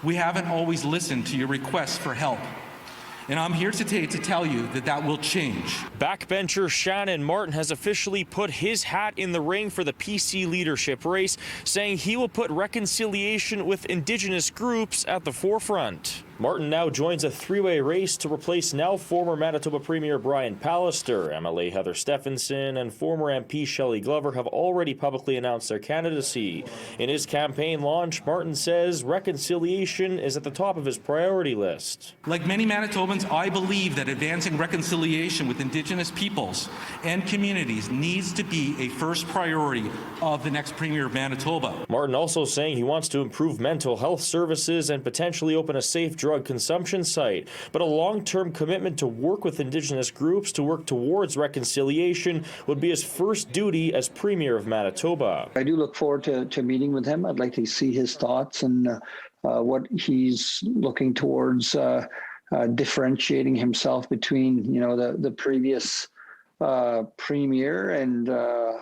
We haven't always listened to your requests for help. And I'm here today to tell you that that will change. Backbencher Shannon Martin has officially put his hat in the ring for the PC leadership race, saying he will put reconciliation with Indigenous groups at the forefront. Martin now joins a three-way race to replace now former Manitoba Premier Brian Pallister. MLA Heather Stephenson and former MP Shelley Glover have already publicly announced their candidacy. In his campaign launch, Martin says reconciliation is at the top of his priority list. Like many Manitobans, I believe that advancing reconciliation with Indigenous peoples and communities needs to be a first priority of the next Premier of Manitoba. Martin also saying he wants to improve mental health services and potentially open a safe drug consumption site, but a long-term commitment to work with Indigenous groups to work towards reconciliation would be his first duty as Premier of Manitoba. I do look forward to meeting with him. I'd like to see his thoughts and what he's looking towards differentiating himself between, the previous Premier and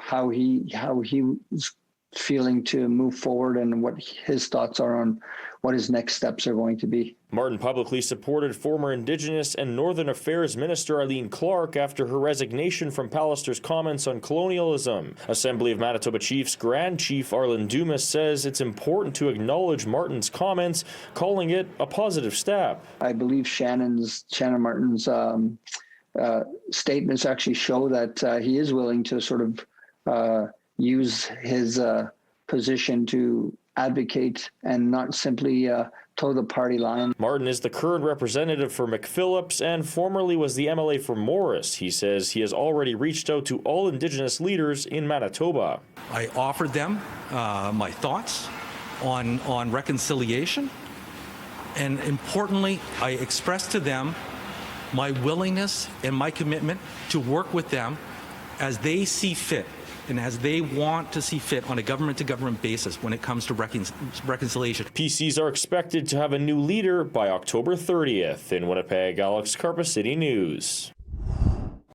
how he's feeling to move forward and what his thoughts are on what his next steps are going to be. Martin publicly supported former Indigenous and Northern Affairs Minister Eileen Clark after her resignation from Pallister's comments on colonialism. Assembly of Manitoba Chiefs Grand Chief ARLEN DUMAS says it's important to acknowledge Martin's comments, calling it a positive step. I believe Shannon Martin's statements actually show that he is willing to sort of use his position to advocate and not simply toe the party line. Martin is the current representative for McPhillips and formerly was the MLA for Morris. He says he has already reached out to all Indigenous leaders in Manitoba. I offered them my thoughts on reconciliation, and importantly, I expressed to them my willingness and my commitment to work with them as they see fit and as they want to see fit on a government-to-government basis when it comes to reconciliation. PCs are expected to have a new leader by October 30th. In Winnipeg, Alex, Karpa City News.